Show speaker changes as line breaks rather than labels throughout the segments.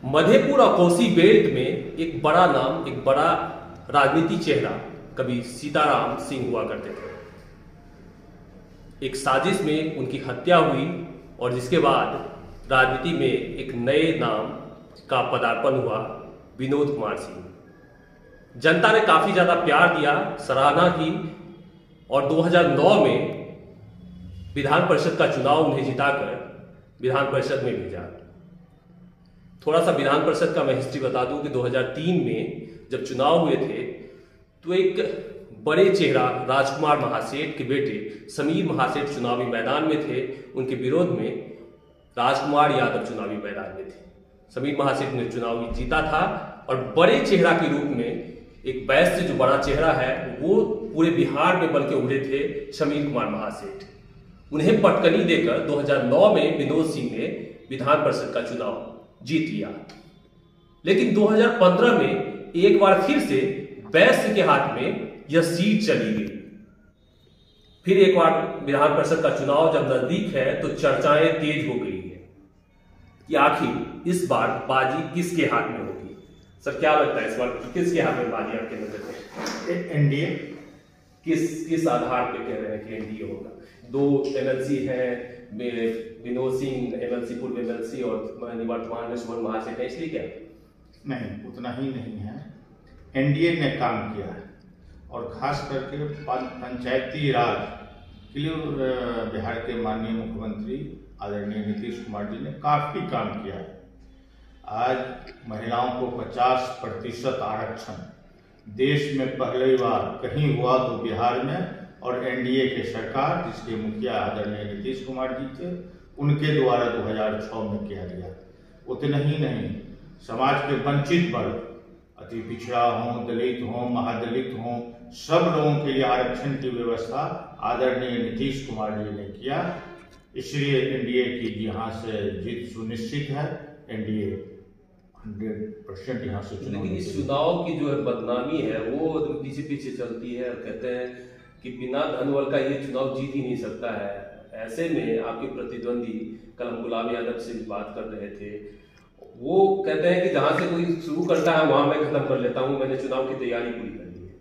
मधेपुर और कोसी बेल्ट में एक बड़ा नाम, एक बड़ा राजनीति चेहरा कभी सीताराम सिंह हुआ करते थे। एक साजिश में उनकी हत्या हुई और जिसके बाद राजनीति में एक नए नाम का पदार्पण हुआ, विनोद कुमार सिंह। जनता ने काफी ज्यादा प्यार दिया, सराहना की और 2009 में विधान परिषद का चुनाव उन्हें जिताकर विधान परिषद में भेजा। थोड़ा सा विधान परिषद का मैं हिस्ट्री बता दूं कि 2003 में जब चुनाव हुए थे तो एक बड़े चेहरा राजकुमार महासेठ के बेटे समीर महासेठ चुनावी मैदान में थे। उनके विरोध में राजकुमार यादव चुनावी मैदान में थे। समीर महासेठ ने चुनाव जीता था और बड़े चेहरा के रूप में एक वैश्य जो बड़ा चेहरा है वो पूरे बिहार में बन के उभरे थे, समीर कुमार महासेठ। उन्हें पटकनी देकर 2009 में विनोद सिंह ने विधान परिषद का चुनाव जीत लिया। लेकिन 2015 में एक बार फिर से वैश्य के हाथ में यह सीट चली गई। फिर एक बार विधान परिषद का चुनाव जब नजदीक है तो चर्चाएं तेज हो गई है कि आखिर इस बार बाजी किसके हाथ में होगी। सर क्या लगता है इस बार किसके हाथ में बाजी आपके नजर में?
एनडीए।
किस आधार पे कह रहे हैं कि एनडीए होगा? 2 एमएलसी हैं, विनोद सिंह एमएलसी, पूर्व एमएलसी और वर्तमान में सुमन महासेठ है, इसलिए क्या?
नहीं, उतना ही नहीं है। एनडीए ने काम किया है और खास करके पंचायती राज के लिए बिहार के माननीय मुख्यमंत्री आदरणीय नीतीश कुमार जी ने काफी काम किया है। आज महिलाओं को 50% आरक्षण देश में पहली बार कहीं हुआ तो बिहार में, और एनडीए के सरकार जिसके मुखिया आदरणीय नीतीश कुमार जी थे उनके द्वारा 2006 में किया गया। उतना ही नहीं, समाज के वंचित वर्ग, अति पिछड़ा हो, दलित हो, महादलित हो, सब लोगों के लिए आरक्षण की व्यवस्था आदरणीय नीतीश कुमार जी ने किया। इसलिए एनडीए की यहाँ से जीत सुनिश्चित है। एनडीए 100% यहाँ से चुनाव।
लेकिन इस चुनाव की जो है बदनामी है वो पीछे पीछे चलती है और कहते हैं कि बिना धन बल का ये चुनाव जीत ही नहीं सकता है। ऐसे में आपके प्रतिद्वंदी, कल हम गुलाब यादव से भी बात कर रहे थे, वो कहते हैं कि जहां से कोई शुरू करता है वहां मैं खत्म कर लेता हूं, मैंने चुनाव की तैयारी पूरी कर ली है।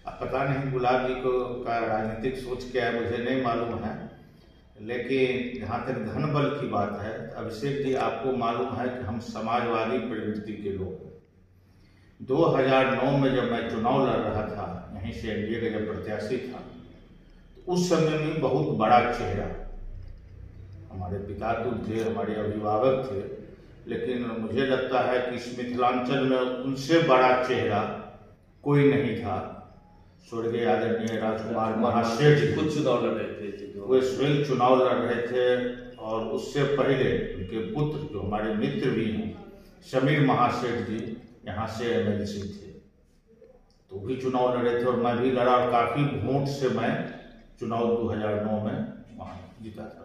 अब पता नहीं गुलाब जी को का राजनीतिक सोच क्या है, मुझे नहीं मालूम है। लेकिन जहाँ तक धन बल की बात है, अभिषेक जी आपको मालूम है कि हम समाजवादी प्रवृत्ति के लोग हैं। 2009 में जब मैं चुनाव लड़ रहा था, यहीं से एनडीए का जब प्रत्याशी था, तो उस समय में बहुत बड़ा चेहरा, हमारे पिता तो थे, हमारे अभिभावक थे, लेकिन मुझे लगता है कि इस मिथिलांचल में उनसे बड़ा चेहरा कोई नहीं था। स्वर्गीय आदरणीय राजकुमार महासेठ जी
खुद चुनाव लड़ रहे थे,
वे स्वयं चुनाव लड़ रहे थे। और उससे पहले उनके पुत्र जो हमारे मित्र भी हैं, समीर महासेठ जी यहाँ से एमएलसी थे, तो भी चुनाव लड़े थे और मैं भी लड़ा और काफी वोट से मैं चुनाव 2009 में वहाँ जीता था।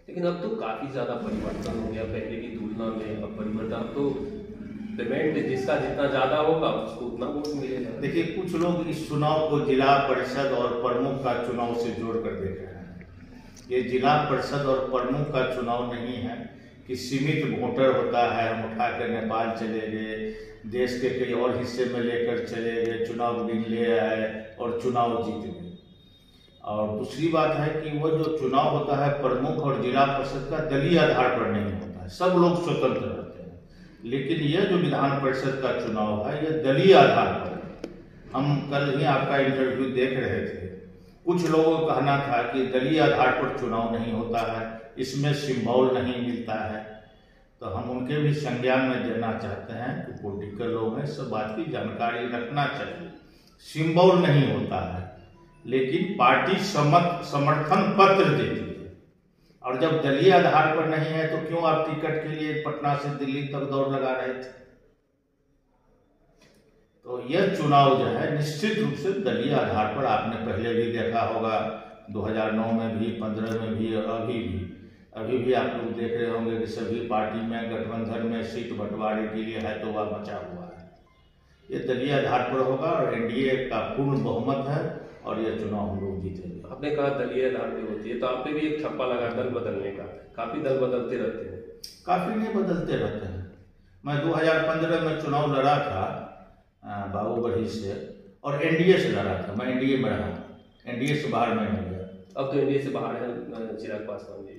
लेकिन अब तो काफी ज्यादा परिवर्तन हो गया पहले की तुलना में। अब परिवर्तन, अब तो डिमांड जिसका जितना ज्यादा होगा उसको उतना वोट मिलेगा।
देखिए, कुछ लोग इस चुनाव को जिला परिषद और प्रमुख का चुनाव से जोड़कर देख रहे हैं। ये जिला परिषद और प्रमुख का चुनाव नहीं है कि सीमित वोटर होता है, हम उठाकर नेपाल चले गए, देश के कई और हिस्से में लेकर चले गए, चुनाव दिन ले आए और चुनाव जीत गए। और दूसरी बात है कि वो जो चुनाव होता है प्रमुख और जिला परिषद का दलीय आधार पर नहीं होता है, सब लोग स्वतंत्र रहते हैं। लेकिन यह जो विधान परिषद का चुनाव है यह दलीय आधार पर है। हम कल ही आपका इंटरव्यू देख रहे थे, कुछ लोगों का कहना था कि दलीय आधार पर चुनाव नहीं होता है, इसमें सिंबल नहीं मिलता है। तो हम उनके भी संज्ञान में देना चाहते हैं कि पॉलिटिकल लोग हैं, सब बात की जानकारी रखना चाहिए। सिंबल नहीं होता है, लेकिन पार्टी समर्थन पत्र देती है। और जब दलीय आधार पर नहीं है तो क्यों आप टिकट के लिए पटना से दिल्ली तक दौड़ लगा रहे थे? तो यह चुनाव जो है निश्चित रूप से दलीय आधार पर, आपने पहले भी देखा होगा 2009 में भी, 15 में भी, अभी भी आप लोग देख रहे होंगे कि सभी पार्टी में गठबंधन में सीट बंटवारे के लिए है तो वह मचा हुआ है। ये दलीय आधार पर होगा और एनडीए का पूर्ण बहुमत है और यह चुनाव हम लोग जीतेंगे।
आपने कहा दलीय आधार पे होती है, तो आप पे भी एक ठप्पा लगा दल बदलने का। काफी दल बदलते रहते हैं।
काफी नहीं बदलते रहते हैं, मैं 2015 में चुनाव लड़ा था बाबूगढ़ी से, और एनडीए से लड़ा था। मैं एनडीए में रहा, एनडीए से बाहर मैं नहीं गया।
अब तो एनडीए से बाहर है चिराग पासवान जी।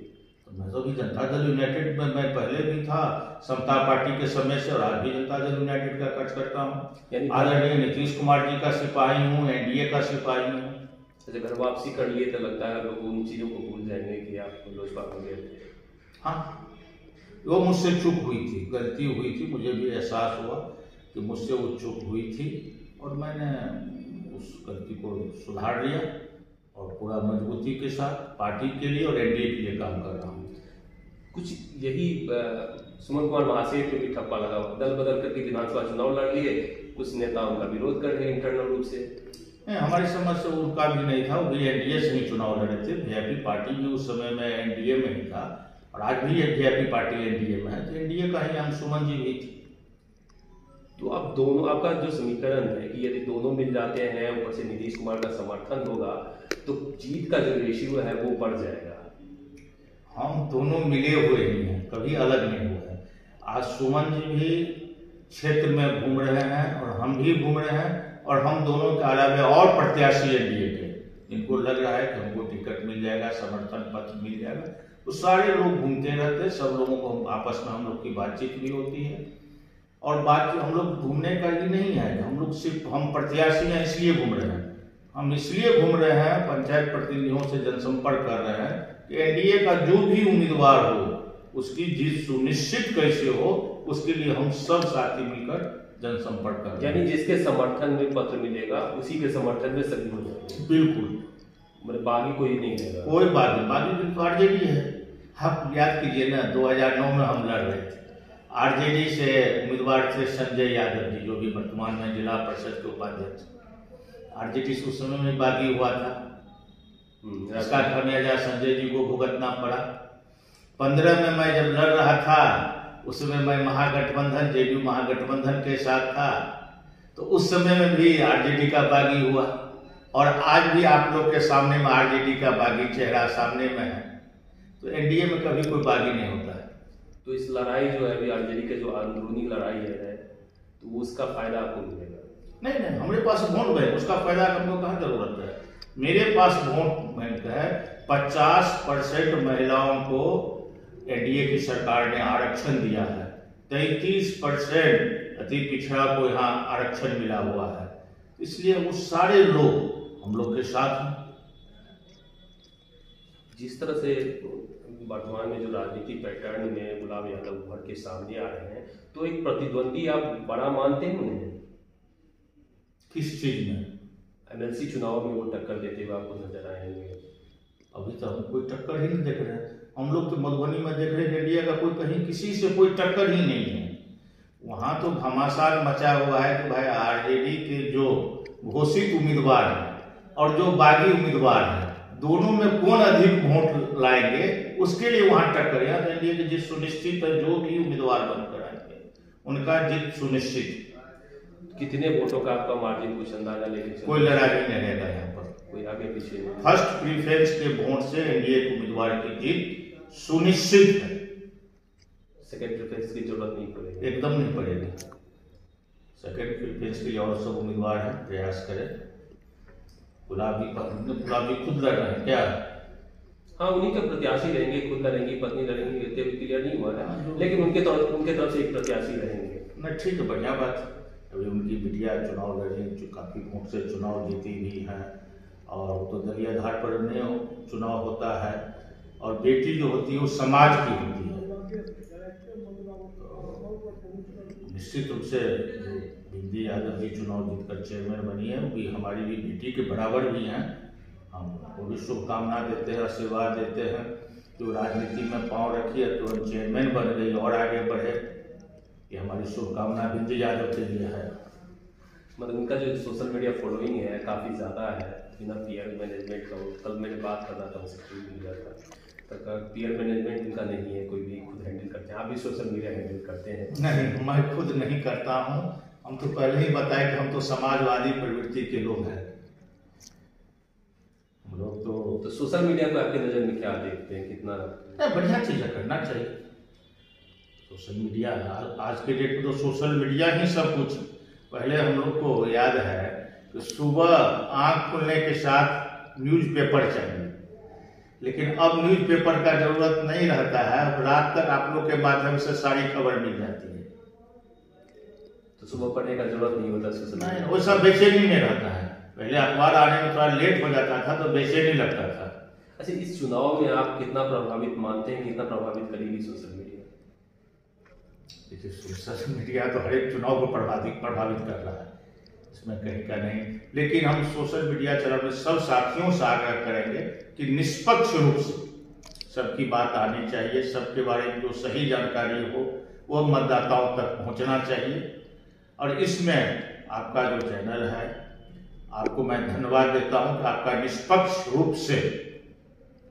तो मैं तो भी जनता दल यूनाइटेड में मैं पहले भी था, समता पार्टी के समय से, और आज भी जनता दल यूनाइटेड का खर्च करता हूँ। आदरणीय नीतीश कुमार जी का सिपाही हूँ, एनडीए का सिपाही हूँ।
अच्छा, घर वापसी कर लिए तो लगता है लोग उन चीज़ों को भूल जाएंगे कि आप लोजपा में गए थे।
हाँ, वो मुझसे चूक हुई थी, गलती हुई थी, मुझे भी एहसास हुआ कि मुझसे वो चूक हुई थी, और मैंने उस गलती को सुधार लिया और पूरा मजबूती के साथ पार्टी के लिए और एनडीए के लिए काम कर रहा हूँ।
कुछ यही सुमन कुमार महासेठ पे भी ठप्पा लगा, दल बदल करके विधानसभा चुनाव लड़ लिए, कुछ नेता उनका विरोध कर रहे इंटरनल रूप से।
नहीं, हमारी समझ से उनका भी नहीं था, वो भी एनडीए से ही चुनाव लड़े थे। वीआईपी पार्टी भी उस समय में एनडीए में ही था, और आज भी वीआईपी पार्टी एनडीए में है, तो एनडीए का ही हम सुमन जी भी थी।
तो अब दोनों, आपका जो समीकरण है कि यदि दोनों मिल जाते हैं, ऊपर से नीतीश कुमार का समर्थन होगा, तो जीत का जो रेशियो है वो बढ़ जाएगा।
हम दोनों मिले हुए ही हैं, कभी अलग नहीं हुए हैं। आज सुमन जी भी क्षेत्र में घूम रहे हैं और हम भी घूम रहे हैं, और हम दोनों के अलावा और प्रत्याशी एनडीए के जिनको लग रहा है कि हमको टिकट मिल जाएगा, समर्थन पत्र मिल जाएगा, तो सारे लोग घूमते रहते हैं। सब लोगों को आपस में हम लोग की बातचीत भी होती है, और बात हम लोग घूमने का ही नहीं है, हम लोग सिर्फ हम प्रत्याशी हैं इसलिए घूम रहे हैं। हम इसलिए घूम रहे हैं, पंचायत प्रतिनिधियों से जनसंपर्क कर रहे हैं कि एनडीए का जो भी उम्मीदवार हो उसकी जीत सुनिश्चित कैसे हो, उसके लिए हम सब साथी मिलकर जनसंपर्क कर रहे हैं।
यानी जिसके समर्थन में पत्र मिलेगा उसी के समर्थन में सभी हो जाएंगे।
बिल्कुल,
मतलब बागी कोई नहीं रहेगा।
कोई बागी तो आरजेडी है। आप याद कीजिए ना, 2009 में हम लड़ रहे थे, आरजेडी से उम्मीदवार थे संजय यादव जी, जो भी वर्तमान में जिला परिषद के उपाध्यक्ष। आरजेडी से उस समय में बागी हुआ था, इसका खामियाजा संजय जी को भुगतना पड़ा। 15 में मैं जब लड़ रहा था, उसमें मैं महागठबंधन, जेडीयू महागठबंधन के साथ था, तो उस समय में भी आरजेडी का बागी हुआ, और आज भी आप लोग के सामने में आरजेडी का बागी चेहरा सामने में है। तो एनडीए में कभी कोई बागी नहीं होता है।
तो इस लड़ाई जो है अभी आरजेडी के जो अंदरूनी लड़ाई है, तो उसका फायदा आपको मिलेगा?
नहीं, हमारे पास वोट बैंक, उसका फायदा हमको कहाँ जरूरत है। मेरे पास वोट बैंक है, 50% महिलाओं को एनडीए की सरकार ने आरक्षण दिया है, 33% अति पिछड़ा को यहाँ आरक्षण मिला हुआ है, इसलिए वो सारे लोग हम लोग के साथ हैं।
जिस तरह से वर्तमान में जो राजनीति पैटर्न में गुलाब यादव उभर के सामने आ रहे हैं, तो एक प्रतिद्वंदी आप बड़ा मानते हैं उन्हें?
किस चीज में?
एमएलसी चुनाव में वो टक्कर देते हुए आपको नजर आएंगे?
अभी तो हम कोई टक्कर ही नहीं देख रहे हैं। हम लोग तो मधुबनी में देख रहे हैं इंडिया का कोई कहीं किसी से कोई टक्कर ही नहीं है। वहां तो घमासान मचा हुआ है कि भाई आरजेडी के जो घोषित उम्मीदवार हैं और जो बागी उम्मीदवार हैं, दोनों में कौन अधिक वोट लाएंगे, उसके लिए वहां टक्कर। यहाँ तो एनडीए की जीत सुनिश्चित है, जो भी उम्मीदवार बनकर आएंगे उनका जीत सुनिश्चित।
कितने वोटों का आपका मार्जिन कुछ अंदाजा लेके?
कोई लड़ाई नहीं रहेगा यहाँ पर,
कोई आगे पीछे नहीं।
फर्स्ट प्रीफरेंस के वोट से एनडीए के उम्मीदवार की जीत सुनिश्चित है।
सेकंड प्रेफरेंस की जरूरत नहीं पड़ेगी?
एकदम नहीं पड़ेगी। सेकंड प्रेफरेंस के लिए और सब उम्मीदवार हैं, प्रयास करें। गुलाबी खुद लड़ रहे हैं क्या?
हाँ, उन्हीं के प्रत्याशी रहेंगे, खुद लड़ेंगी, पत्नी लड़ेंगी, क्लियर नहीं हुआ है, लेकिन उनके तरफ से एक प्रत्याशी रहेंगे।
नहीं, ठीक है, बढ़िया बात। अभी उनकी बिटिया चुनाव लड़ी, जो काफी वोट से चुनाव जीती भी है, और तो दलीय आधार पर नहीं चुनाव होता है, और बेटी जो होती है वो समाज की होती है। निश्चित रूप से बिंदी यादव जी चुनाव जीतकर चेयरमैन बनी है, वो भी हमारी भी बेटी के बराबर भी हैं। हम वो भी शुभकामना देते हैं, आशीर्वाद देते हैं कि वो राजनीति में पांव रखी है तो चेयरमैन बन गई और आगे बढ़े। ये हमारी शुभकामना बिंदी यादव के लिए है।
मतलब उनका जो सोशल मीडिया फॉलोइंग है काफ़ी ज़्यादा है, बिना पीआर मैनेजमेंट का। कल मैंने बात करना था उनसे, मीडिया का पीआर मैनेजमेंट उनका नहीं है, कोई भी खुद हैंडल करते हैं। आप भी सोशल मीडिया हैंडल करते हैं?
नहीं, मैं खुद नहीं करता हूँ। हम तो पहले ही बताए कि हम तो समाजवादी प्रवृत्ति के लोग हैं। हम लोग तो
सोशल मीडिया को आपके नज़र में क्या देखते हैं, कितना?
बढ़िया चीज़ है, करना चाहिए। सोशल मीडिया आज के डेट में तो सोशल मीडिया ही सब कुछ। पहले हम लोग को याद है कि सुबह आंख खुलने के साथ न्यूज़पेपर चाहिए, लेकिन अब न्यूज़पेपर का जरूरत नहीं रहता है। अब रात तक आप लोग के माध्यम से सारी खबर मिल जाती है,
तो सुबह पढ़ने का जरूरत नहीं होता सोशल
नहीं, वो सब बेचैनी में रहता है। पहले अखबार आने में थोड़ा लेट हो जाता था तो बेचैनी लगता था।
अच्छा, इस चुनाव में आप कितना प्रभावित मानते हैं, कितना प्रभावित करेगी सोशल मीडिया?
देखिए, सोशल मीडिया तो हर एक चुनाव को प्रभावित कर रहा है, इसमें कहीं का नहीं। लेकिन हम सोशल मीडिया चलाने सब साथियों से आग्रह करेंगे कि निष्पक्ष रूप से सबकी बात आनी चाहिए, सबके बारे में जो सही जानकारी हो वो मतदाताओं तक पहुंचना चाहिए। और इसमें आपका जो चैनल है, आपको मैं धन्यवाद देता हूं कि आपका निष्पक्ष रूप से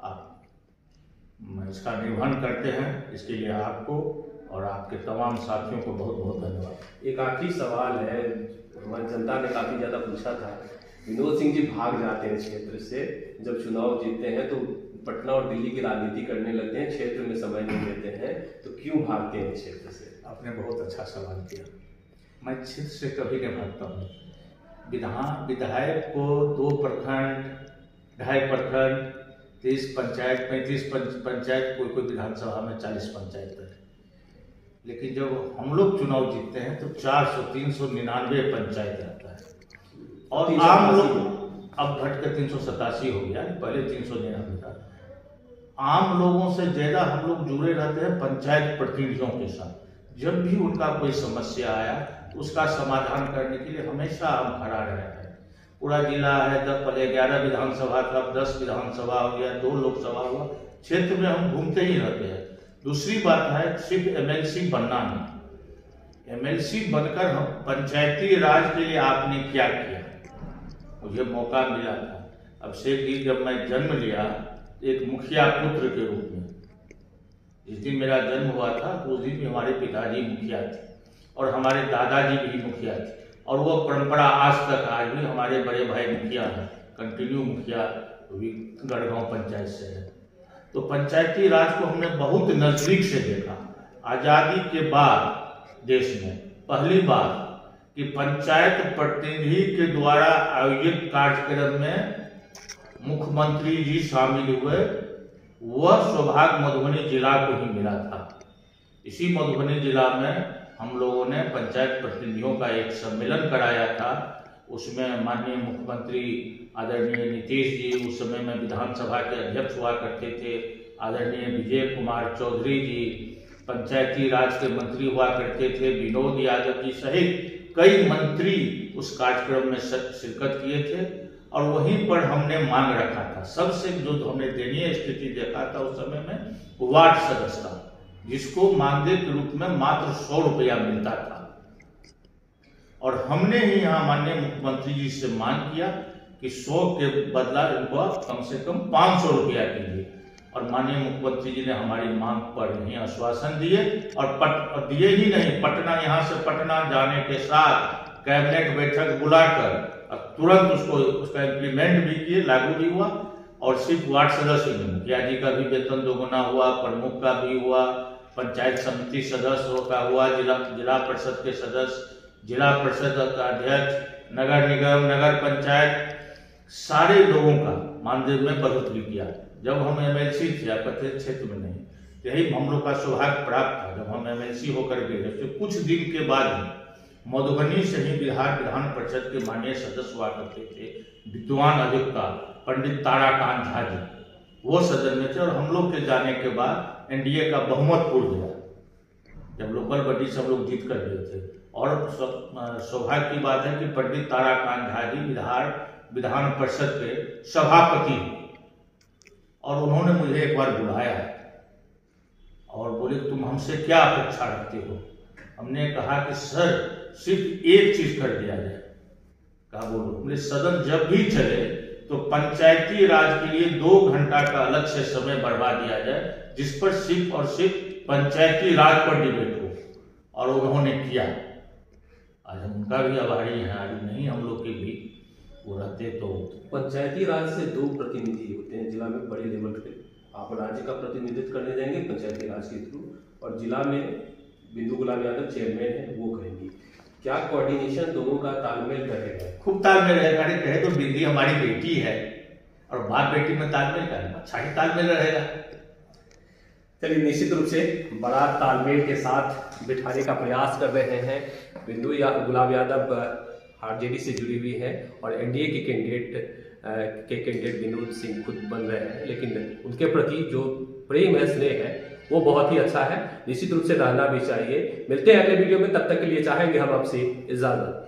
आप इसका निर्वहन करते हैं। इसके लिए आपको और आपके तमाम साथियों को बहुत बहुत धन्यवाद।
एक आखिरी सवाल है, हमारी जनता ने काफी ज्यादा पूछा था। विनोद सिंह जी भाग जाते हैं क्षेत्र से, जब चुनाव जीतते हैं तो पटना और दिल्ली की राजनीति करने लगते हैं, क्षेत्र में समय नहीं देते हैं, तो क्यों भागते हैं क्षेत्र से?
आपने बहुत अच्छा सवाल किया। मैं क्षेत्र से कभी नहीं भागता हूँ। विधायक को 2 प्रखंड, 2.5 प्रखंड, 30 पंचायत, 35 पंचायत, कोई विधानसभा में 40 पंचायत है। लेकिन जब हम लोग चुनाव जीतते हैं तो 400-399 पंचायत रहता है, और आम लोग अब घट कर 387 हो गया, पहले 399 था। आम लोगों से ज्यादा हम लोग जुड़े रहते हैं पंचायत प्रतिनिधियों के साथ। जब भी उनका कोई समस्या आया उसका समाधान करने के लिए हमेशा हम खड़ा रहते हैं। पूरा जिला है, पहले 11 विधानसभा था, 10 विधानसभा हो गया, 2 लोकसभा हुआ, क्षेत्र में हम घूमते ही रहते हैं। दूसरी बात है, सिर्फ एमएलसी बनना नहीं, एमएलसी बनकर हम पंचायती राज के लिए आपने क्या किया। मुझे मौका मिला था, अभिषेक जी, जब मैं जन्म लिया एक मुखिया पुत्र के रूप में, जिस दिन मेरा जन्म हुआ था तो उस दिन भी हमारे पिताजी मुखिया थे और हमारे दादाजी भी मुखिया थे, और वो परंपरा आज तक, आज भी हमारे बड़े भाई मुखिया हैं, कंटिन्यू मुखिया गढ़गांव पंचायत से है। तो पंचायती राज को हमने बहुत नजदीक से देखा। आजादी के बाद देश में पहली बार कि पंचायत प्रतिनिधि के द्वारा आयोजित कार्यक्रम में मुख्यमंत्री जी शामिल हुए, वह सौभाग्य मधुबनी जिला को ही मिला था। इसी मधुबनी जिला में हम लोगों ने पंचायत प्रतिनिधियों का एक सम्मेलन कराया था। उसमें माननीय मुख्यमंत्री आदरणीय नीतीश जी, उस समय में विधानसभा के अध्यक्ष हुआ करते थे, आदरणीय विजय कुमार चौधरी जी पंचायती राज के मंत्री हुआ करते थे, विनोद यादव जी सहित कई मंत्री उस कार्यक्रम में शिरकत किए थे। और वहीं पर हमने मांग रखा था, सबसे जो हमने दयनीय स्थिति देखा था उस समय में वार्ड सदस्य, जिसको मानदेय के रूप में मात्र 100 रुपया मिलता था। और हमने ही यहाँ माननीय मुख्यमंत्री जी से मांग किया कि 100 के बदला इनको कम से कम 500 रुपया कीजिए, और माननीय मुख्यमंत्री जी ने हमारी मांग पर नहीं आश्वासन दिए, और दिए ही नहीं, पटना, यहाँ से पटना जाने के साथ कैबिनेट बैठक बुलाकर तुरंत उसका इम्प्लीमेंट भी किए, लागू भी हुआ। और सिर्फ वार्ड सदस्य में मुखिया जी का भी वेतन दोगुना हुआ, प्रमुख का भी हुआ, पंचायत समिति सदस्य का हुआ, जिला परिषद के सदस्य, जिला परिषद का अध्यक्ष, नगर निगम, नगर पंचायत, सारे लोगों का मानदेय में बढ़ोतरी किया। जब हम एमएलसी थे, आपके क्षेत्र में नहीं, यही हम लोग का सौभाग्य प्राप्त था। जब हम एमएलसी होकर गए तो कुछ दिन के बाद मधुबनी से ही बिहार विधान परिषद के माननीय सदस्य हुआ करते थे, विद्वान अधिवक्ता पंडित ताराकांत झा जी, वो सदन में थे। और हम लोग के जाने के बाद एनडीए का बहुमत उड़ गया, जब लोकल बॉडी सब लोग जीत कर गए थे। और सौभाग्य की बात है कि पंडित ताराकांत झा जी विधान परिषद के सभापति, और उन्होंने मुझे एक बार बुलाया और बोले तुम हमसे क्या अपेक्षा रखते हो। हमने कहा कि सर सिर्फ एक चीज कर दिया जाए। कहा बोलो। बोले सदन जब भी चले तो पंचायती राज के लिए 2 घंटा का अलग से समय बढ़वा दिया जाए, जिस पर सिर्फ और सिर्फ पंचायती राज पर डिबेट हो, और उन्होंने किया। आज हम उनका भी आभारी हैं, आज नहीं हम लोग के भी वो रहते। तो
पंचायती राज से 2 प्रतिनिधि होते हैं जिला में बड़े लेवल पे। आप राज्य का प्रतिनिधित्व करने जाएंगे पंचायती राज के थ्रू, और जिला में बिंदु गुलाब यादव चेयरमैन है वो कहेंगी। क्या कोऑर्डिनेशन दोनों का तालमेल रहेगा?
खूब तालमेल रहेगा। अरे कहे तो बिंदी हमारी बेटी है और बाप बेटी में तालमेल का अच्छा ही तालमेल रहेगा।
चलिए, निश्चित रूप से बड़ा तालमेल के साथ बिठाने का प्रयास कर रहे हैं। बिंदु गुलाब यादव आरजेडी से जुड़ी हुई है और एनडीए के कैंडिडेट विनोद सिंह खुद बन रहे हैं, लेकिन उनके प्रति जो प्रेम है, स्नेह है, वो बहुत ही अच्छा है। निश्चित रूप से रहना भी चाहिए। मिलते हैं अगले वीडियो में, तब तक के लिए चाहेंगे हम आपसे इजाजत।